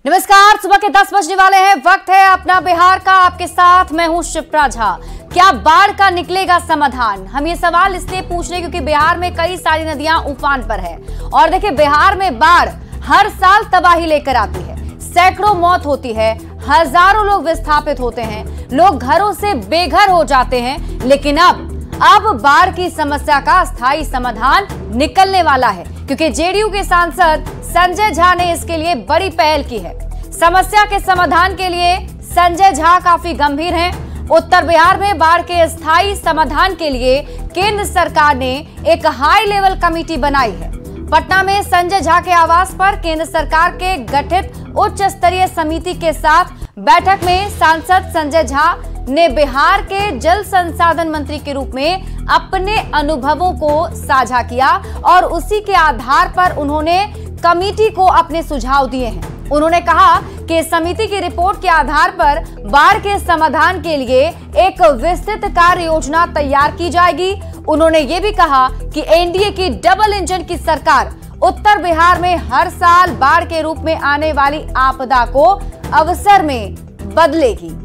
नमस्कार, सुबह के 10 बजने वाले हैं। वक्त है अपना बिहार का। आपके साथ मैं हूं शिप्रा झा। क्या बाढ़ का निकलेगा समाधान? हम ये सवाल इसलिए पूछ रहे हैं क्योंकि बिहार में कई सारी नदियां उफान पर है और देखिए, बिहार में बाढ़ हर साल तबाही लेकर आती है। सैकड़ों मौत होती है, हजारों लोग विस्थापित होते हैं, लोग घरों से बेघर हो जाते हैं। लेकिन अब बाढ़ की समस्या का स्थायी समाधान निकलने वाला है क्योंकि जेडीयू के सांसद संजय झा ने इसके लिए बड़ी पहल की है। समस्या के समाधान के लिए संजय झा काफी गंभीर हैं। उत्तर बिहार में बाढ़ के स्थायी समाधान के लिए केंद्र सरकार ने एक हाई लेवल कमेटी बनाई है। पटना में संजय झा के आवास पर केंद्र सरकार के गठित उच्च स्तरीय समिति के साथ बैठक में सांसद संजय झा ने बिहार के जल संसाधन मंत्री के रूप में अपने अनुभवों को साझा किया और उसी के आधार पर उन्होंने कमेटी को अपने सुझाव दिए हैं। उन्होंने कहा कि समिति की रिपोर्ट के आधार पर बाढ़ के समाधान के लिए एक विस्तृत कार्य योजना तैयार की जाएगी। उन्होंने ये भी कहा कि एनडीए की डबल इंजन की सरकार उत्तर बिहार में हर साल बाढ़ के रूप में आने वाली आपदा को अवसर में बदलेगी।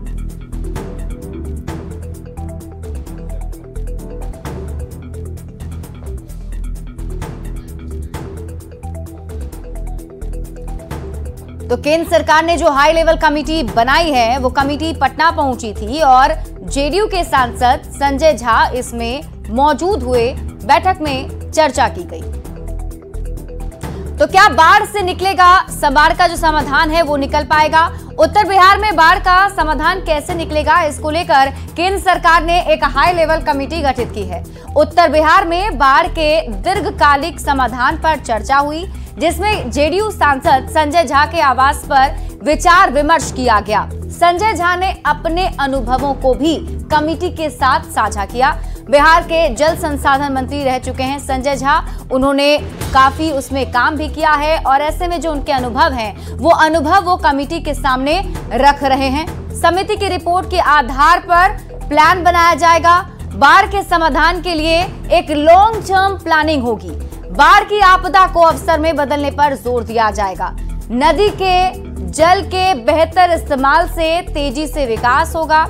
तो केंद्र सरकार ने जो हाई लेवल कमेटी बनाई है वो कमेटी पटना पहुंची थी और जेडीयू के सांसद संजय झा इसमें मौजूद हुए। बैठक में चर्चा की गई। तो क्या बाढ़ से निकलेगा, बाढ़ का जो समाधान है वो निकल पाएगा? उत्तर बिहार में बाढ़ का समाधान कैसे निकलेगा, इसको लेकर केंद्र सरकार ने एक हाई लेवल कमेटी गठित की है। उत्तर बिहार में बाढ़ के दीर्घकालिक समाधान पर चर्चा हुई जिसमें जेडीयू सांसद संजय झा के आवास पर विचार विमर्श किया गया। संजय झा ने अपने अनुभवों को भी कमेटी के साथ साझा किया। बिहार के जल संसाधन मंत्री रह चुके हैं संजय झा। उन्होंने काफी उसमें काम भी किया है और ऐसे में जो उनके अनुभव हैं वो अनुभव वो कमेटी के सामने रख रहे हैं। समिति की रिपोर्ट के आधार पर प्लान बनाया जाएगा। बाढ़ के समाधान के लिए एक लॉन्ग टर्म प्लानिंग होगी। बाढ़ की आपदा को अवसर में बदलने पर जोर दिया जाएगा। नदी के जल के बेहतर इस्तेमाल से तेजी से विकास होगा।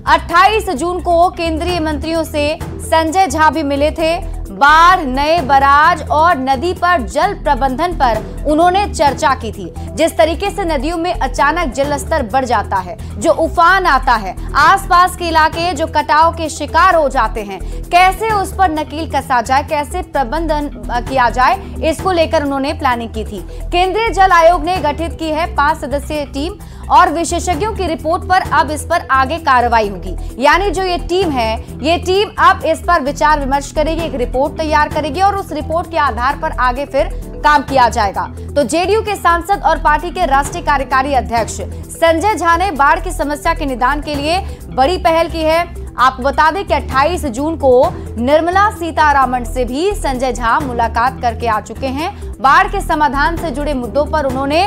28 जून को केंद्रीय मंत्रियों से संजय झा भी मिले थे। बाढ़, नए बराज और नदी पर जल प्रबंधन पर उन्होंने चर्चा की थी। जिस तरीके से नदियों में अचानक जल स्तर बढ़ जाता है, जो उफान आता है, आसपास के इलाके जो कटाव के शिकार हो जाते हैं, कैसे उस पर नकेल कसा जाए, कैसे प्रबंधन किया जाए, इसको लेकर उन्होंने प्लानिंग की थी। केंद्रीय जल आयोग ने गठित की है 5 सदस्यीय टीम और विशेषज्ञों की रिपोर्ट पर अब इस पर आगे कार्रवाई होगी। यानी जो ये टीम है, ये टीम अब इस पर विचार विमर्श करेगी, एक रिपोर्ट तैयार करेगी और उस रिपोर्ट के आधार पर आगे फिर काम किया जाएगा। तो जेडीयू के सांसद और पार्टी के राष्ट्रीय कार्यकारी अध्यक्ष संजय झा ने बाढ़ की समस्या के निदान के लिए बड़ी पहल की है। आपको बता दें कि 28 जून को निर्मला सीतारामन से भी संजय झा मुलाकात करके आ चुके हैं। बाढ़ के समाधान से जुड़े मुद्दों पर उन्होंने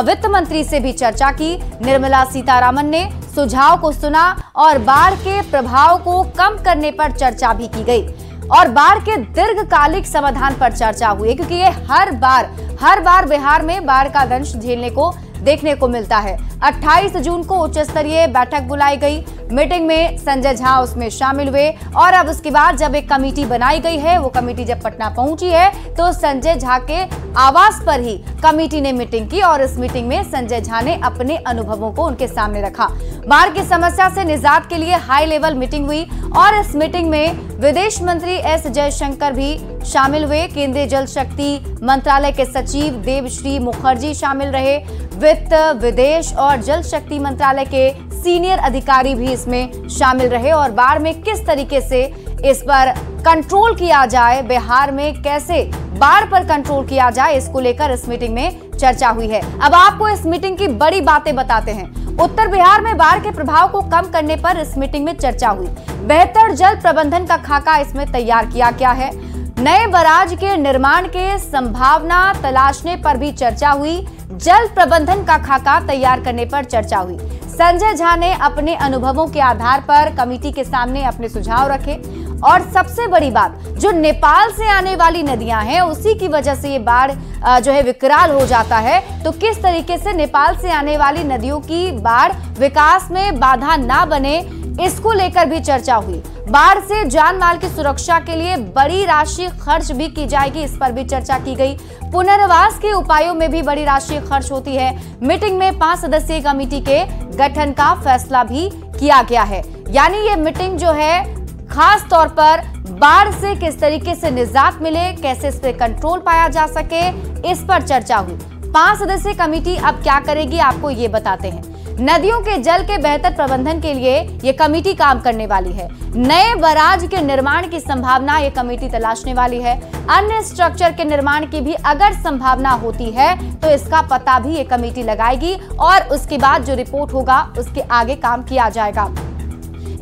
वित्त मंत्री से भी चर्चा की। निर्मला सीतारामन ने सुझाव को सुना और बाढ़ के प्रभाव को कम करने पर चर्चा भी की गई और बाढ़ के दीर्घकालिक समाधान पर चर्चा हुई क्योंकि ये हर बार बिहार में बाढ़ का दंश झेलने को देखने को मिलता है। 28 जून को उच्च स्तरीय बैठक बुलाई गई। मीटिंग में संजय झा उसमें शामिल हुए और अब उसके बाद जब एक कमेटी बनाई गई है, वो कमेटी जब पटना पहुंची है तो संजय झा के आवास पर ही कमेटी ने मीटिंग की और इस मीटिंग में संजय झा ने अपने अनुभवों को उनके सामने रखा। बाढ़ की समस्या से निजात के लिए हाई लेवल मीटिंग हुई और इस मीटिंग में विदेश मंत्री एस जयशंकर भी शामिल हुए। केंद्रीय जल शक्ति मंत्रालय के सचिव देवश्री मुखर्जी शामिल रहे। वित्त, विदेश और जल शक्ति मंत्रालय के सीनियर अधिकारी भी इसमें शामिल रहे और बाढ़ में किस तरीके से इस पर कंट्रोल किया जाए, बिहार में कैसे बाढ़ पर कंट्रोल किया जाए, इसको लेकर इस मीटिंग में चर्चा हुई है। अब आपको इस मीटिंग की बड़ी बातें बताते हैं। उत्तर बिहार में बाढ़ के प्रभाव को कम करने पर इस मीटिंग में चर्चा हुई। बेहतर जल प्रबंधन का खाका इसमें तैयार किया गया है। नए बराज के निर्माण के संभावना तलाशने पर भी चर्चा हुई। जल प्रबंधन का खाका तैयार करने पर चर्चा हुई। संजय झा ने अपने अनुभवों के आधार पर कमेटी के सामने अपने सुझाव रखे और सबसे बड़ी बात, जो नेपाल से आने वाली नदियां हैं उसी की वजह से ये बाढ़ जो है विकराल हो जाता है। तो किस तरीके से नेपाल से आने वाली नदियों की बाढ़ विकास में बाधा ना बने, इसको लेकर भी चर्चा हुई। बाढ़ से जान माल की सुरक्षा के लिए बड़ी राशि खर्च भी की जाएगी, इस पर भी चर्चा की गई। पुनर्वास के उपायों में भी बड़ी राशि खर्च होती है। मीटिंग में 5 सदस्यीय कमेटी के गठन का फैसला भी किया गया है। यानी ये मीटिंग जो है खास तौर पर बाढ़ से किस तरीके से निजात मिले, कैसे इस पे कंट्रोल पाया जा सके, इस पर चर्चा हुई। 5 सदस्यीय कमेटी अब क्या करेगी, आपको ये बताते हैं। नदियों के जल के बेहतर प्रबंधन के लिए ये कमेटी काम करने वाली है। नए बराज के निर्माण की संभावना ये कमेटी तलाशने वाली है। अन्य स्ट्रक्चर के निर्माण की भी अगर संभावना होती है तो इसका पता भी ये कमेटी लगाएगी और उसके बाद जो रिपोर्ट होगा उसके आगे काम किया जाएगा।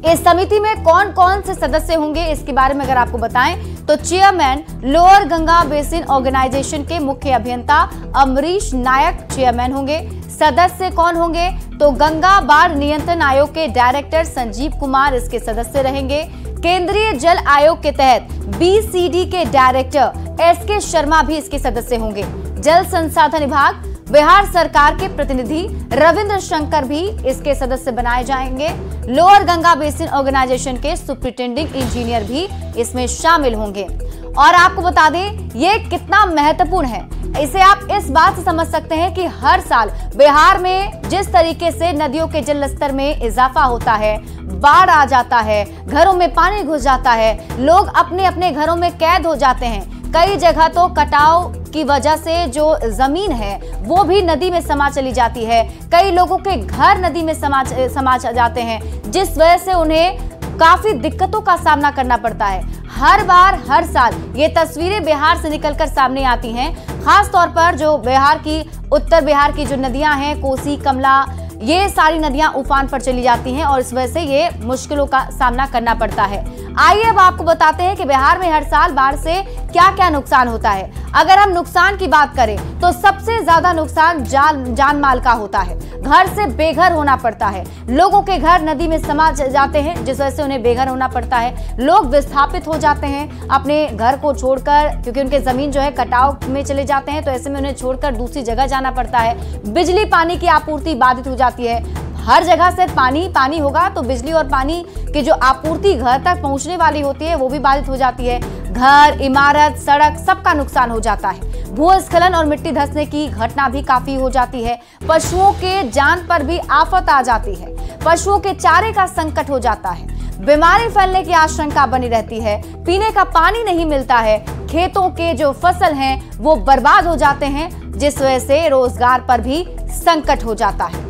इस समिति में कौन कौन से सदस्य होंगे इसके बारे में अगर आपको बताएं तो chairman lower Ganga basin organisation के मुख्य अभियंता अमरीश नायक चेयरमैन होंगे। सदस्य कौन होंगे तो गंगा बाढ़ नियंत्रण आयोग के डायरेक्टर संजीव कुमार इसके सदस्य रहेंगे। केंद्रीय जल आयोग के तहत BCD के डायरेक्टर SK शर्मा भी इसके सदस्य होंगे। जल संसाधन विभाग बिहार सरकार के प्रतिनिधि रविंद्र शंकर भी इसके सदस्य बनाए जाएंगे। लोअर गंगा बेसिन ऑर्गेनाइजेशन के सुपरिटेंडिंग इंजीनियर भी इसमें शामिल होंगे। और आपको बता दें ये कितना महत्वपूर्ण है, इसे आप इस बात से समझ सकते हैं कि हर साल बिहार में जिस तरीके से नदियों के जल स्तर में इजाफा होता है, बाढ़ आ जाता है, घरों में पानी घुस जाता है, लोग अपने अपने घरों में कैद हो जाते हैं। कई जगह तो कटाव की वजह से जो जमीन है वो भी नदी में समा चली जाती है। कई लोगों के घर नदी में समा जाते हैं, जिस वजह से उन्हें काफी दिक्कतों का सामना करना पड़ता है। हर बार हर साल ये तस्वीरें बिहार से निकलकर सामने आती हैं। खास तौर पर जो बिहार की उत्तर बिहार की जो नदियां हैं, कोसी, कमला, ये सारी नदियां उफान पर चली जाती हैं और इस वजह से ये मुश्किलों का सामना करना पड़ता है। आइए अब आपको बताते हैं कि बिहार में हर साल बाढ़ से क्या क्या नुकसान होता है। अगर हम नुकसान की बात करें तो सबसे ज्यादा नुकसान जान माल का होता है। घर से बेघर होना पड़ता है, लोगों के घर नदी में समा जाते हैं जिस वजह से उन्हें बेघर होना पड़ता है। लोग विस्थापित हो जाते हैं अपने घर को छोड़कर, क्योंकि उनके जमीन जो है कटाव में चले जाते हैं, तो ऐसे में उन्हें छोड़कर दूसरी जगह जाना पड़ता है। बिजली पानी की आपूर्ति बाधित हो जाती है। हर जगह से पानी होगा तो बिजली और पानी की जो आपूर्ति घर तक पहुंचने वाली होती है वो भी बाधित हो जाती है। घर, इमारत, सड़क सबका नुकसान हो जाता है। भूस्खलन और मिट्टी धंसने की घटना भी काफी हो जाती है। पशुओं के जान पर भी आफत आ जाती है। पशुओं के चारे का संकट हो जाता है। बीमारी फैलने की आशंका बनी रहती है। पीने का पानी नहीं मिलता है। खेतों के जो फसल हैं वो बर्बाद हो जाते हैं, जिस वजह से रोजगार पर भी संकट हो जाता है।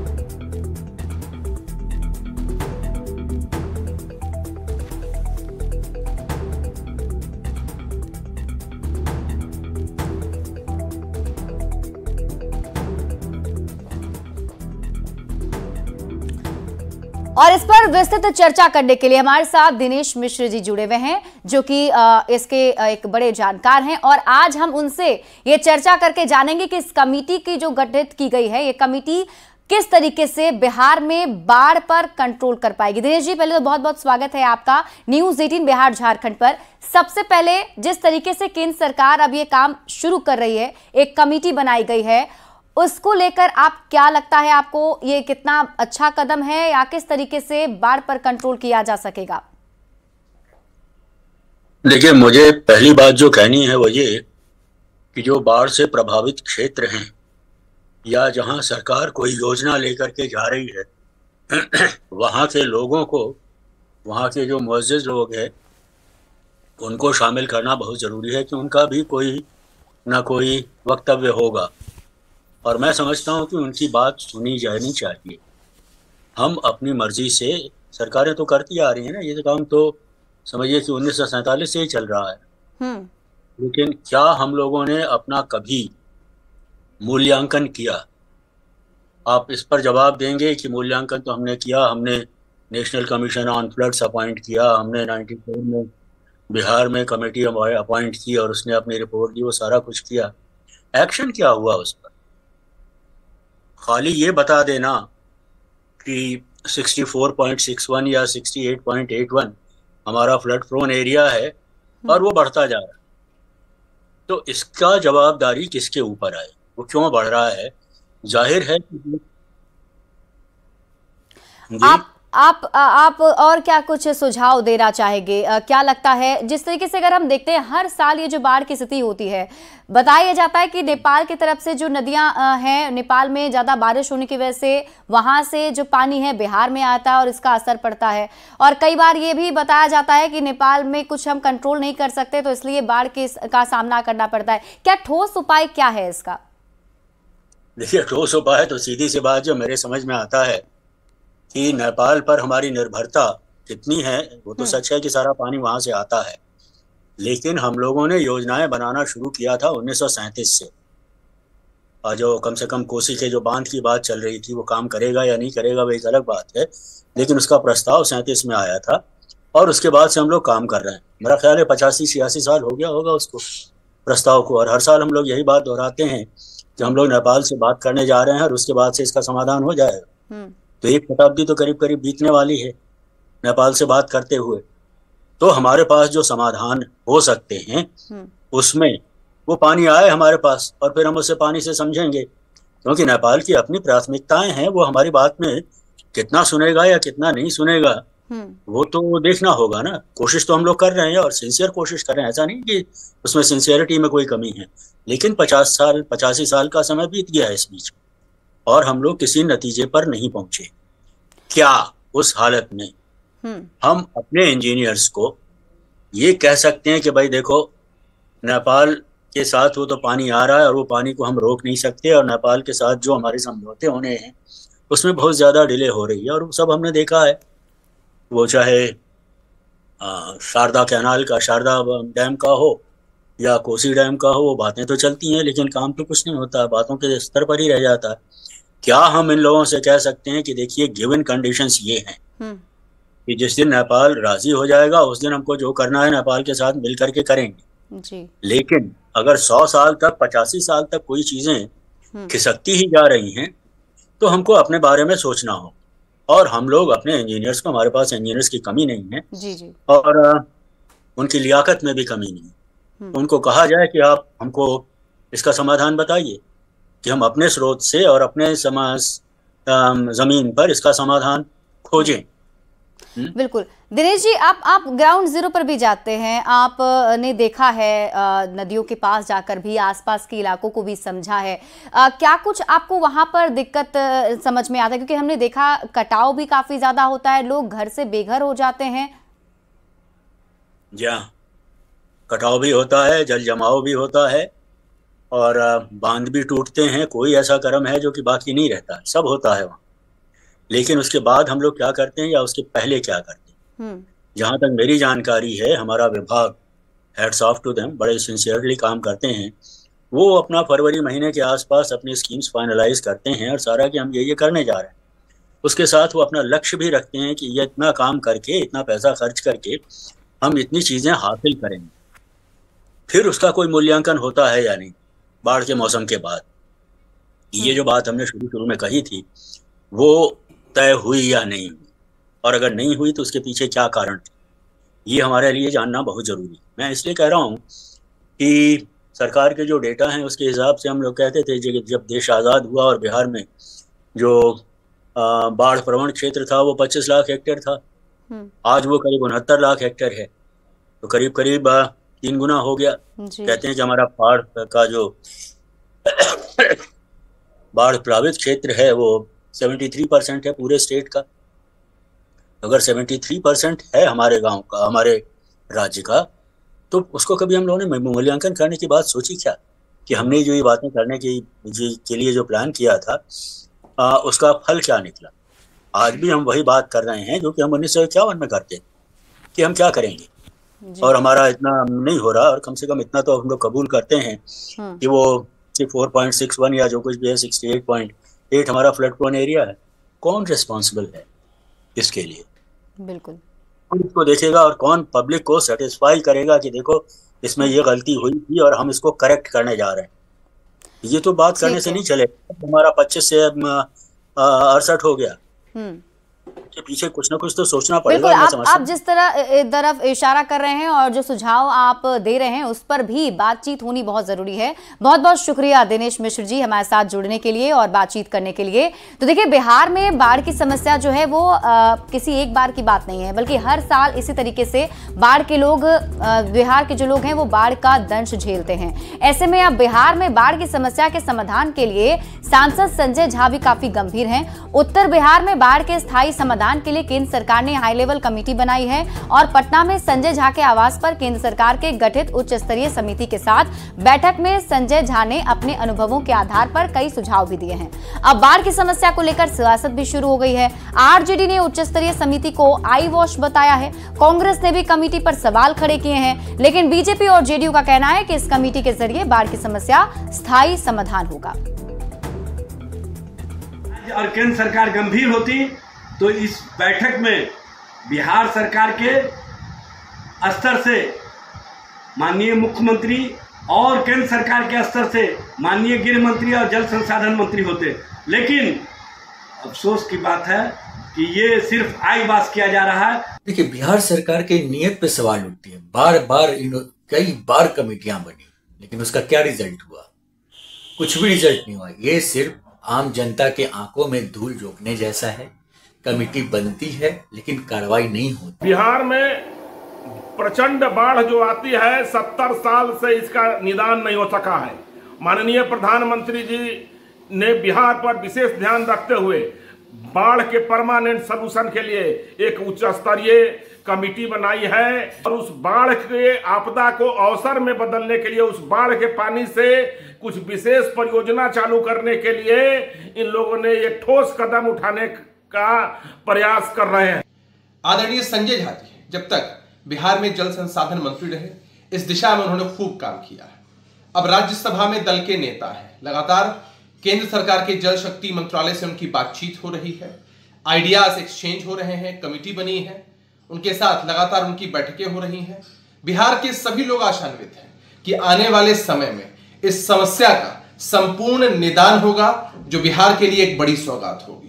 और इस पर विस्तृत चर्चा करने के लिए हमारे साथ दिनेश मिश्र जी जुड़े हुए हैं, जो कि इसके एक बड़े जानकार हैं। और आज हम उनसे ये चर्चा करके जानेंगे कि इस कमेटी की जो गठित की गई है, ये कमेटी किस तरीके से बिहार में बाढ़ पर कंट्रोल कर पाएगी। दिनेश जी, पहले तो बहुत बहुत स्वागत है आपका न्यूज़ 18 बिहार झारखंड पर। सबसे पहले जिस तरीके से केंद्र सरकार अब ये काम शुरू कर रही है, एक कमेटी बनाई गई है, उसको लेकर आप क्या लगता है, आपको ये कितना अच्छा कदम है या किस तरीके से बाढ़ पर कंट्रोल किया जा सकेगा? देखिए, मुझे पहली बात जो कहनी है वो ये कि जो बाढ़ से प्रभावित क्षेत्र हैं या जहां सरकार कोई योजना लेकर के जा रही है वहां के लोगों को, वहां के जो मुअज़्ज़िज़ लोग हैं उनको शामिल करना बहुत ज़रूरी है कि उनका भी कोई ना कोई वक्तव्य होगा। और मैं समझता हूं कि उनकी बात सुनी जानी चाहिए। हम अपनी मर्जी से, सरकारें तो करती आ रही हैं ना, ये काम तो समझिए कि 1947 से ही चल रहा है। लेकिन क्या हम लोगों ने अपना कभी मूल्यांकन किया? आप इस पर जवाब देंगे कि मूल्यांकन तो हमने किया। हमने national commission on floods appoint किया, हमने 94 में बिहार में कमेटी अपॉइंट की और उसने अपनी रिपोर्ट दी, वो सारा कुछ किया। एक्शन क्या हुआ उस पर? खाली ये बता देना कि 64.61 या 68.81 हमारा फ्लड प्रोन एरिया है और वो बढ़ता जा रहा है। तो इसका जवाबदारी किसके ऊपर आए, वो क्यों बढ़ रहा है? जाहिर है कि आप और क्या कुछ सुझाव देना चाहेंगे? क्या लगता है, जिस तरीके से अगर हम देखते हैं हर साल ये जो बाढ़ की स्थिति होती है, बताया जाता है कि नेपाल की तरफ से जो नदियां हैं, नेपाल में ज्यादा बारिश होने की वजह से वहां से जो पानी है बिहार में आता है और इसका असर पड़ता है। और कई बार ये भी बताया जाता है कि नेपाल में कुछ हम कंट्रोल नहीं कर सकते तो इसलिए बाढ़ का सामना करना पड़ता है। क्या ठोस उपाय क्या है इसका? देखिए, ठोस उपाय तो सीधी सी बात जो मेरे समझ में आता है कि नेपाल पर हमारी निर्भरता कितनी है, वो तो सच है कि सारा पानी वहां से आता है, लेकिन हम लोगों ने योजनाएं बनाना शुरू किया था 1937 से। और जो कम से कम कोसी के जो बांध की बात चल रही थी, वो काम करेगा या नहीं करेगा वो एक अलग बात है, लेकिन उसका प्रस्ताव 37 में आया था और उसके बाद से हम लोग काम कर रहे हैं। मेरा ख्याल है 85-86 साल हो गया होगा उसको, प्रस्ताव को, और हर साल हम लोग यही बात दोहराते हैं कि हम लोग नेपाल से बात करने जा रहे हैं और उसके बाद से इसका समाधान हो जाएगा। तो 1 शताब्दी तो करीब करीब बीतने वाली है नेपाल से बात करते हुए। तो हमारे पास जो समाधान हो सकते हैं उसमें वो पानी आए हमारे पास और फिर हम उसे पानी से समझेंगे, क्योंकि नेपाल की अपनी प्राथमिकताएं हैं। वो हमारी बात में कितना सुनेगा या कितना नहीं सुनेगा वो तो देखना होगा ना। कोशिश तो हम लोग कर रहे हैं और सिंसियर कोशिश कर रहे हैं, ऐसा नहीं कि उसमें सिंसियरिटी में कोई कमी है, लेकिन 85 साल का समय बीत गया है इस बीच और हम लोग किसी नतीजे पर नहीं पहुंचे। क्या उस हालत में हम अपने इंजीनियर्स को ये कह सकते हैं कि भाई देखो, नेपाल के साथ वो तो पानी आ रहा है और वो पानी को हम रोक नहीं सकते, और नेपाल के साथ जो हमारे समझौते होने हैं उसमें बहुत ज़्यादा डिले हो रही है, और वो सब हमने देखा है। वो चाहे शारदा कैनाल का, शारदा डैम का हो या कोसी डैम का हो, वो बातें तो चलती हैं लेकिन काम तो कुछ नहीं होता, बातों के स्तर पर ही रह जाता है। क्या हम इन लोगों से कह सकते हैं कि देखिए गिवन कंडीशंस ये हैं कि जिस दिन नेपाल राजी हो जाएगा उस दिन हमको जो करना है नेपाल के साथ मिल करके करेंगे जी। लेकिन अगर 100 साल तक 85 साल तक कोई चीजें खिसकती ही जा रही हैं तो हमको अपने बारे में सोचना हो। और हम लोग अपने इंजीनियर्स को, हमारे पास इंजीनियर्स की कमी नहीं है जी। और उनकी लियाकत में भी कमी नहीं है। उनको कहा जाए कि आप हमको इसका समाधान बताइए कि हम अपने स्रोत से और अपने जमीन पर इसका समाधान खोजें। बिल्कुल। दिनेश जी, आप ग्राउंड जीरो पर भी जाते हैं, आपने देखा है, नदियों के पास जाकर भी आसपास के इलाकों को भी समझा है। क्या कुछ आपको वहां पर दिक्कत समझ में आता है? क्योंकि हमने देखा कटाव भी काफी ज्यादा होता है, लोग घर से बेघर हो जाते हैं। जी हाँ, कटाव भी होता है, जल जमाव भी होता है और बांध भी टूटते हैं। कोई ऐसा कर्म है जो कि बाकी नहीं रहता है, सब होता है वहाँ। लेकिन उसके बाद हम लोग क्या करते हैं या उसके पहले क्या करते हैं, जहाँ तक मेरी जानकारी है, हमारा विभाग, हेड्स ऑफ टू देम, बड़े सिंसियरली काम करते हैं। वो अपना फरवरी महीने के आसपास अपनी स्कीम्स फाइनलाइज करते हैं और सारा कि हम ये करने जा रहे हैं। उसके साथ वो अपना लक्ष्य भी रखते हैं कि ये इतना काम करके, इतना पैसा खर्च करके हम इतनी चीज़ें हासिल करेंगे। फिर उसका कोई मूल्यांकन होता है या नहीं बाढ़ के मौसम के बाद। ये जो बात हमने शुरू में कही थी वो तय हुई या नहीं हुई, और अगर नहीं हुई तो उसके पीछे क्या कारण थे, ये हमारे लिए जानना बहुत जरूरी है। मैं इसलिए कह रहा हूँ कि सरकार के जो डेटा हैं उसके हिसाब से हम लोग कहते थे जब देश आज़ाद हुआ और बिहार में जो बाढ़ प्रवण क्षेत्र था वो 25 लाख हेक्टेयर था। आज वो करीब 69 लाख हेक्टेयर है, तो करीब करीब 3 गुना हो गया। कहते हैं कि हमारा बाढ़ का जो बाढ़ प्रभावित क्षेत्र है वो 73% है पूरे स्टेट का। अगर 73% है हमारे गांव का, हमारे राज्य का, तो उसको कभी हम लोगों ने मूल्यांकन करने की बात सोची क्या कि हमने जो ये बातें करने के लिए जो प्लान किया था उसका फल क्या निकला? आज भी हम वही बात कर रहे हैं जो कि हम 1951 में करते कि हम क्या करेंगे, और हमारा इतना नहीं हो रहा। और कम से कम इतना तो हम लोग कबूल करते हैं कि वो 4.61 या जो कुछ भी है 68.8 हमारा फ्लड प्रोन एरिया है। कौन रिस्पॉन्सिबल है इसके लिए? बिल्कुल, कौन इसको देखेगा और कौन पब्लिक को सेटिस्फाई करेगा कि देखो इसमें ये गलती हुई थी और हम इसको करेक्ट करने जा रहे हैं? ये तो बात करने से नहीं चलेगा। हमारा 25 से 68 हो गया, के पीछे कुछ ना कुछ तो सोचना पड़ेगा। बिल्कुल, आप जिस तरफ इशारा कर रहे हैं और जो सुझाव आप दे रहे हैं उस पर भी बातचीत होनी बहुत जरूरी है। बहुत बहुत शुक्रिया दिनेश मिश्र जी हमारे साथ जुड़ने के लिए और बातचीत करने के लिए। तो देखिए, बिहार में बाढ़ की समस्या जो है वो किसी एक बार की बात नहीं है, बल्कि हर साल इसी तरीके से बाढ़ के लोग, बिहार के जो लोग हैं वो बाढ़ का दंश झेलते हैं। ऐसे में अब बिहार में बाढ़ की समस्या के समाधान के लिए सांसद संजय झा भी काफी गंभीर हैं। उत्तर बिहार में बाढ़ के स्थायी समाधान के लिए केंद्र सरकार ने हाई लेवल कमेटी बनाई है और पटना में संजय झा के आवास पर केंद्र सरकार के गठित उच्च स्तरीय समिति के साथ बैठक में संजय झा ने अपने अनुभवों के आधार पर कई सुझाव भी दिए हैं। अब बाढ़ की समस्या को लेकर सियासत भी शुरू हो गई है। आरजेडी ने उच्च स्तरीय समिति को आई वॉश बताया है। कांग्रेस ने भी कमेटी पर सवाल खड़े किए हैं, लेकिन बीजेपी और जेडीयू का कहना है कि इस कमेटी के जरिए बाढ़ की समस्या स्थायी समाधान होगा। और केंद्र सरकार गंभीर होती तो इस बैठक में बिहार सरकार के स्तर से माननीय मुख्यमंत्री और केंद्र सरकार के स्तर से माननीय गृह मंत्री और जल संसाधन मंत्री होते। लेकिन अफसोस की बात है कि ये सिर्फ आई बात किया जा रहा है। देखिए, बिहार सरकार के नीयत पे सवाल उठती है। बार बार कई बार कमेटियां बनी, लेकिन उसका क्या रिजल्ट हुआ? कुछ भी रिजल्ट नहीं हुआ। ये सिर्फ आम जनता के आंखों में धूल झोंकने जैसा है। कमेटी बनती है लेकिन कार्रवाई नहीं होती। बिहार में प्रचंड बाढ़ जो आती है, 70 साल से इसका निदान नहीं हो सका है। माननीय प्रधानमंत्री जी ने बिहार पर विशेष ध्यान रखते हुए बाढ़ के परमानेंट सलूशन के लिए एक उच्च स्तरीय कमेटी बनाई है और उस बाढ़ के आपदा को अवसर में बदलने के लिए, उस बाढ़ के पानी से कुछ विशेष परियोजना चालू करने के लिए इन लोगों ने एक ठोस कदम उठाने का प्रयास कर रहे हैं। आदरणीय संजय झा जी जब तक बिहार में जल संसाधन मंत्री रहे, इस दिशा में उन्होंने खूब काम किया है। अब राज्यसभा में दल के नेता हैं, लगातार केंद्र सरकार के जल शक्ति मंत्रालय से उनकी बातचीत हो रही है, आइडियाज एक्सचेंज हो रहे हैं, कमेटी बनी है, उनके साथ लगातार उनकी बैठकें हो रही हैं। बिहार के सभी लोग आशान्वित हैं कि आने वाले समय में इस समस्या का संपूर्ण निदान होगा, जो बिहार के लिए एक बड़ी सौगात होगी।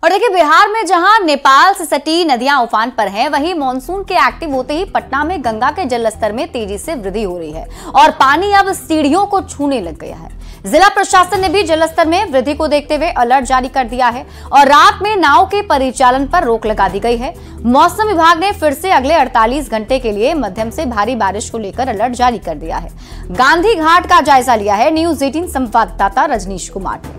और देखिए, बिहार में जहां नेपाल से सटी नदियां उफान पर हैं, वहीं मानसून के एक्टिव होते ही पटना में गंगा के जलस्तर में तेजी से वृद्धि हो रही है और पानी अब सीढ़ियों को छूने लग गया है। जिला प्रशासन ने भी जलस्तर में वृद्धि को देखते हुए अलर्ट जारी कर दिया है और रात में नाव के परिचालन पर रोक लगा दी गई है। मौसम विभाग ने फिर से अगले 48 घंटे के लिए मध्यम से भारी बारिश को लेकर अलर्ट जारी कर दिया है। गांधी घाट का जायजा लिया है न्यूज 18 संवाददाता रजनीश कुमार ने।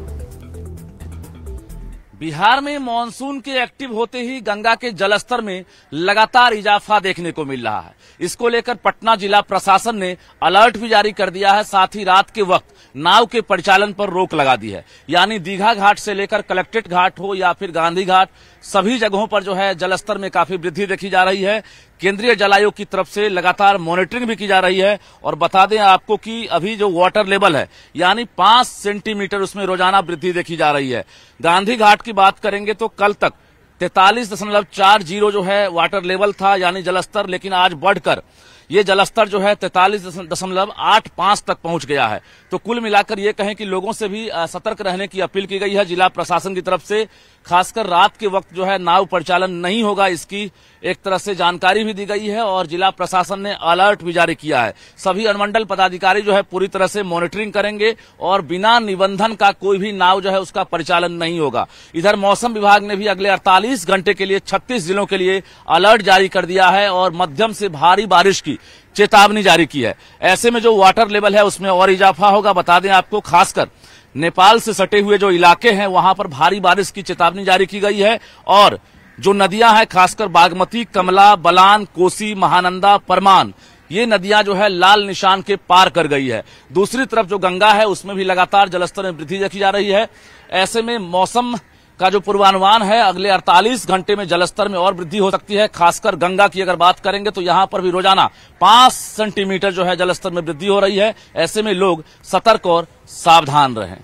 बिहार में मानसून के एक्टिव होते ही गंगा के जलस्तर में लगातार इजाफा देखने को मिल रहा है। इसको लेकर पटना जिला प्रशासन ने अलर्ट भी जारी कर दिया है। साथ ही रात के वक्त नाव के परिचालन पर रोक लगा दी है। यानी दीघा घाट से लेकर कलेक्ट्रेट घाट हो या फिर गांधी घाट, सभी जगहों पर जो है जलस्तर में काफी वृद्धि देखी जा रही है। केंद्रीय जल आयोग की तरफ से लगातार मॉनिटरिंग भी की जा रही है। और बता दें आपको कि अभी जो वाटर लेवल है, यानी 5 सेंटीमीटर उसमें रोजाना वृद्धि देखी जा रही है। गांधी घाट की बात करेंगे तो कल तक 43.40 जो है वाटर लेवल था, यानी जलस्तर, लेकिन आज बढ़कर ये जलस्तर जो है 43.85 तक पहुंच गया है। तो कुल मिलाकर ये कहें कि लोगों से भी सतर्क रहने की अपील की गई है जिला प्रशासन की तरफ से। खासकर रात के वक्त जो है नाव परिचालन नहीं होगा, इसकी एक तरह से जानकारी भी दी गई है और जिला प्रशासन ने अलर्ट भी जारी किया है। सभी अनुमंडल पदाधिकारी जो है पूरी तरह से मॉनिटरिंग करेंगे और बिना निबंधन का कोई भी नाव जो है उसका परिचालन नहीं होगा। इधर मौसम विभाग ने भी अगले 48 घंटे के लिए 36 जिलों के लिए अलर्ट जारी कर दिया है और मध्यम से भारी बारिश की चेतावनी जारी की है। ऐसे में जो वाटर लेवल है उसमें और इजाफा होगा। बता दें आपको, खासकर नेपाल से सटे हुए जो इलाके हैं वहां पर भारी बारिश की चेतावनी जारी की गई है और जो नदियां हैं, खासकर बागमती, कमला, बलान, कोसी, महानंदा, परमान, ये नदियां जो है लाल निशान के पार कर गई है। दूसरी तरफ जो गंगा है उसमें भी लगातार जलस्तर में वृद्धि देखी जा रही है। ऐसे में मौसम का जो पूर्वानुमान है, अगले 48 घंटे में जलस्तर में और वृद्धि हो सकती है। खासकर गंगा की अगर बात करेंगे तो यहां पर भी रोजाना 5 सेंटीमीटर जो है जलस्तर में वृद्धि हो रही है। ऐसे में लोग सतर्क और सावधान रहें।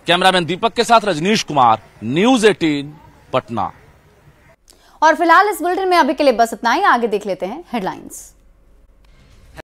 कैमरामैन दीपक के साथ रजनीश कुमार, न्यूज 18 पटना। और फिलहाल इस बुलेटिन में अभी के लिए बस इतना ही। आगे देख लेते हैं हेडलाइंस।